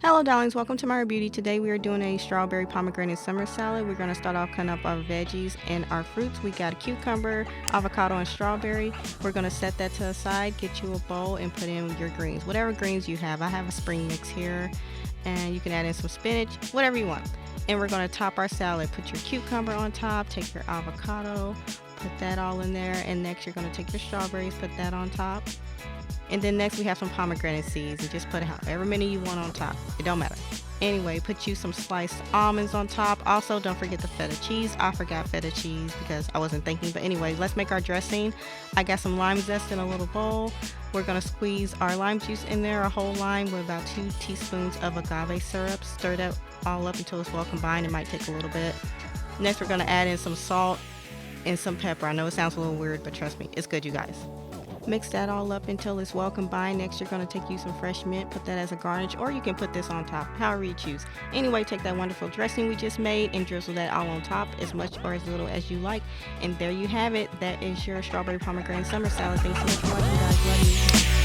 Hello darlings, welcome to My Beauty. Today we are doing a strawberry pomegranate summer salad. We're going to start off cutting up our veggies and our fruits. We got a cucumber, avocado, and strawberry. We're going to set that to the side, get you a bowl, and put in your greens. Whatever greens you have. I have a spring mix here, and you can add in some spinach, whatever you want. And we're going to top our salad. Put your cucumber on top, take your avocado, put that all in there, and next you're going to take your strawberries, put that on top. And then next we have some pomegranate seeds, and just put however many you want on top. It don't matter. Anyway, put you some sliced almonds on top. Also, don't forget the feta cheese. I forgot feta cheese because I wasn't thinking. But anyway, let's make our dressing. I got some lime zest in a little bowl. We're going to squeeze our lime juice in there, a whole lime with about 2 teaspoons of agave syrup. Stir that all up until it's well combined. It might take a little bit. Next, we're going to add in some salt and some pepper. I know it sounds a little weird, but trust me, it's good, you guys. Mix that all up until it's well combined. Next, you're going to take you some fresh mint, put that as a garnish, or you can put this on top, however you choose. Anyway, take that wonderful dressing we just made and drizzle that all on top, as much or as little as you like. And there you have it. That is your strawberry pomegranate summer salad. Thanks so much for watching, guys. Love you.